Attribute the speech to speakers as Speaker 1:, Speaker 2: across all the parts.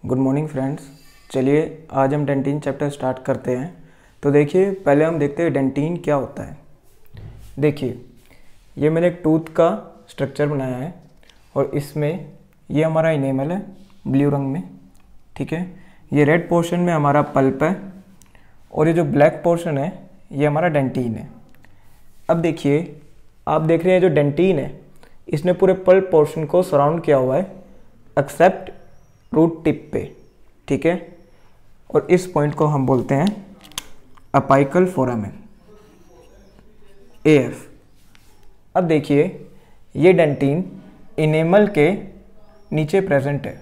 Speaker 1: Good morning friends. चलिए आज हम डेंटिन चैप्टर स्टार्ट करते हैं। तो देखिए पहले हम देखते हैं डेंटिन क्या होता है। देखिए ये मैंने एक टूथ का स्ट्रक्चर बनाया है और इसमें ये हमारा इनेमल है ब्लू रंग में, ठीक है। ये रेड पोर्शन में हमारा पल्प है और ये जो ब्लैक पोर्शन है ये हमारा डेंटिन है। अब देखिए आप देख रहे हैं जो डेंटिन है इसने पूरे पल्प पोर्शन को सराउंड किया हुआ है एक्सेप्ट रूट टिप पे, ठीक है। और इस पॉइंट को हम बोलते हैं अपाइकल फोरामेन, AF। अब देखिए ये डेंटिन इनेमल के नीचे प्रेजेंट है,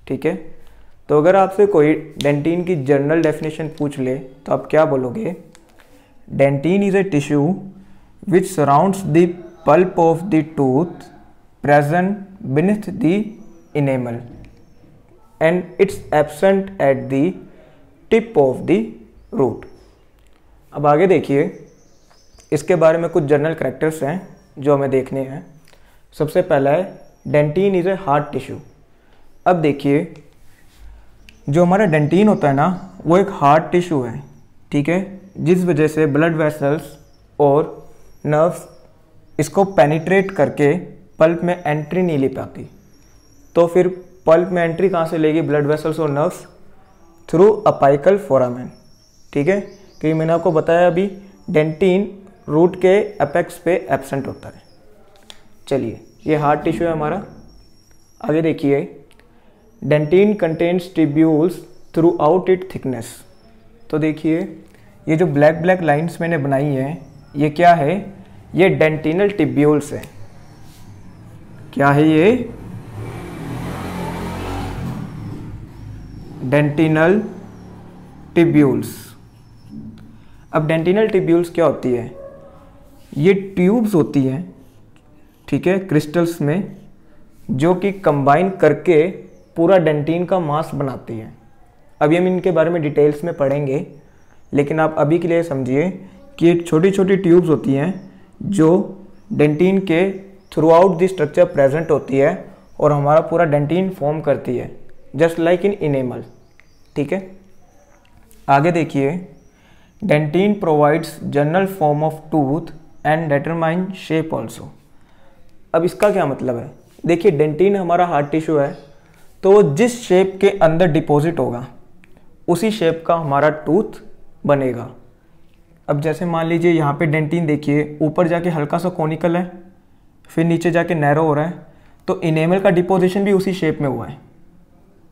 Speaker 1: ठीक है। तो अगर आपसे कोई डेंटिन की जनरल डेफिनेशन पूछ ले तो आप क्या बोलोगे? Dentin is a tissue which surrounds the pulp of the tooth present beneath the enamel and it's absent at the tip of the root। अब आगे देखिए इसके बारे में कुछ जनरल कैरेक्टर्स हैं जो हमें देखने हैं। सबसे पहला है dentin is a hard tissue. अब देखिए जो हमारा डेंटिन होता है ना वो एक हार्ड टिश्यू है, ठीक है, जिस वजह से ब्लड वेसल्स और नर्व्स इसको पेनिट्रेट करके पल्प में एंट्री नहीं ले पाती। तो फिर पल्प में एंट्री कहाँ से लेगी ब्लड वेसल्स और नर्व्स? थ्रू अपाइकल फोरामेन, ठीक है। क्योंकि मैंने आपको बताया अभी डेंटिन रूट के अपेक्स पे एब्सेंट होता है। चलिए ये हार्ड टिश्यू है हमारा। आगे देखिए dentin contains tubules throughout it thickness. तो देखिए ये जो ब्लैक ब्लैक लाइंस मैंने बनाई हैं ये क्या है? ये डेंटिनल ट्यूब्यूल्स है। क्या है ये? डेंटिनल ट्यूब्यूल्स। अब डेंटिनल ट्यूब्यूल्स क्या होती है? ये ट्यूब्स होती हैं, ठीक है, क्रिस्टल्स में, जो कि कंबाइन करके पूरा डेंटिन का मास बनाती है। अभी हम इनके बारे में डिटेल्स में पढ़ेंगे, लेकिन आप अभी के लिए समझिए कि ये छोटी छोटी ट्यूब्स होती हैं जो डेंटिन के through out the structure present होती है और हमारा पूरा डेंटिन फॉर्म करती है, जस्ट लाइक इन इनेमल, ठीक है। आगे देखिए dentin provides general form of tooth and determine shape also. अब इसका क्या मतलब है? देखिए डेंटिन हमारा हार्ड टिश्यू है तो जिस शेप के अंदर डिपॉजिट होगा उसी शेप का हमारा टूथ बनेगा। अब जैसे मान लीजिए यहाँ पे डेंटिन देखिए ऊपर जाके हल्का सा कोनिकल है, फिर नीचे जाके नैरो हो रहा है, तो इनेमल का डिपोजिशन भी उसी शेप में हुआ है,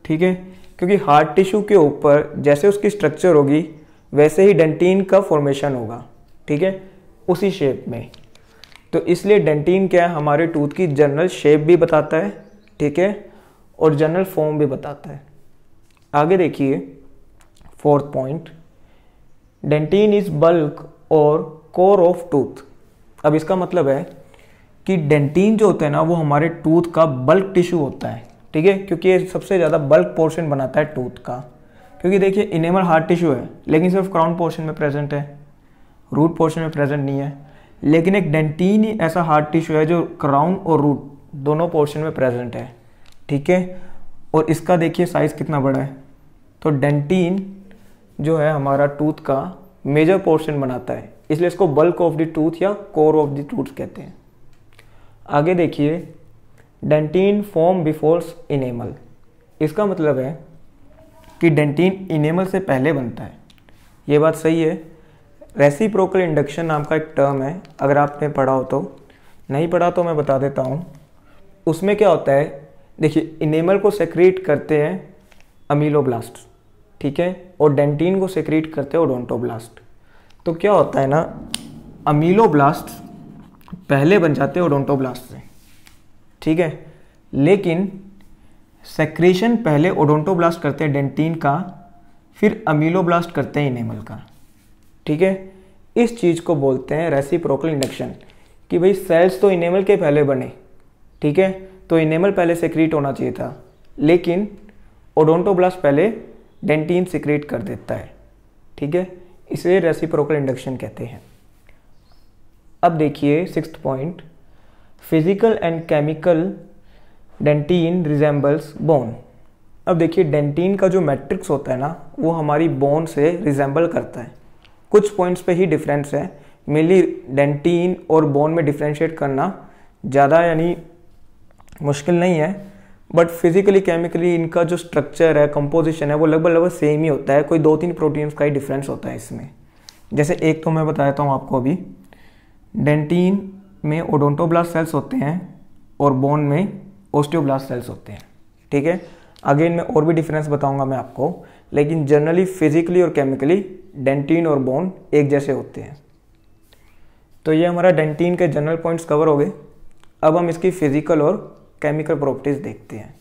Speaker 1: ठीक है। क्योंकि हार्ड टिश्यू के ऊपर जैसे उसकी स्ट्रक्चर होगी वैसे ही डेंटिन का फॉर्मेशन होगा, ठीक है, उसी शेप में। तो इसलिए डेंटिन क्या है? हमारे टूथ की जनरल शेप भी बताता है, ठीक है, और जनरल फॉर्म भी बताता है। आगे देखिए fourth point, dentin is bulk और कोर ऑफ टूथ। अब इसका मतलब है कि डेंटिन जो होता है ना वो हमारे टूथ का बल्क टिश्यू होता है, ठीक है, क्योंकि ये सबसे ज़्यादा बल्क पोर्शन बनाता है टूथ का। क्योंकि देखिए इनेमल हार्ड टिश्यू है लेकिन सिर्फ क्राउन पोर्शन में प्रेजेंट है, रूट पोर्शन में प्रेजेंट नहीं है। लेकिन एक डेंटिन ही ऐसा हार्ड टिश्यू है जो क्राउन और रूट दोनों पोर्शन में प्रेजेंट है, ठीक है। और इसका देखिए साइज कितना बड़ा है। तो डेंटिन जो है हमारा टूथ का मेजर पोर्शन बनाता है, इसलिए इसको बल्क ऑफ द टूथ या कोर ऑफ द टूथ कहते हैं। आगे देखिए डेंटिन फॉर्म बिफोर इनेमल। इसका मतलब है कि डेंटिन इनेमल से पहले बनता है। ये बात सही है। रेसिप्रोकल इंडक्शन नाम का एक टर्म है, अगर आपने पढ़ा हो तो, नहीं पढ़ा तो मैं बता देता हूँ। उसमें क्या होता है? देखिए इनेमल को सेक्रीट करते हैं अमीलोब्लास्ट, ठीक है, और डेंटिन को सेक्रीट करते हैं ओडोंटोब्लास्ट। तो क्या होता है ना, अमीलोब्लास्ट पहले बन जाते हैं ओडोंटोब्लास्ट से, ठीक है, लेकिन सेक्रेशन पहले ओडोंटोब्लास्ट करते हैं डेंटिन का, फिर अमीलोब्लास्ट करते हैं इनेमल का, ठीक है। इस चीज़ को बोलते हैं रेसिप्रोकल इंडक्शन, कि भाई सेल्स तो इनेमल के पहले बने, ठीक है, तो इनेमल पहले सेक्रीट होना चाहिए था, लेकिन ओडोंटोब्लास्ट पहले डेंटिन सेक्रीट कर देता है, ठीक है, इसे रेसिप्रोकल इंडक्शन कहते हैं। अब देखिए sixth point, physical and chemical dentin resembles bone. अब देखिए डेंटिन का जो मैट्रिक्स होता है ना वो हमारी बोन से रिजेंबल करता है। कुछ पॉइंट्स पे ही डिफरेंस है। मेनली डेंटिन और बोन में डिफ्रेंशिएट करना ज़्यादा यानी मुश्किल नहीं है, बट फिजिकली केमिकली इनका जो स्ट्रक्चर है, कंपोजिशन है, वो लगभग सेम ही होता है। कोई 2-3 प्रोटीन्स का ही डिफरेंस होता है इसमें। जैसे एक तो मैं बताता हूँ आपको अभी, डेंटिन में ओडोंटोब्लास्ट सेल्स होते हैं और बोन में ओस्टियोब्लास्ट सेल्स होते हैं। ठीक है, अगेन मैं और भी डिफरेंस बताऊंगा मैं आपको, लेकिन जनरली फिजिकली और केमिकली डेंटिन और बोन एक जैसे होते हैं। तो ये हमारा डेंटिन के जनरल पॉइंट्स कवर हो गए। अब हम इसकी फिजिकल और केमिकल प्रॉपर्टीज देखते हैं।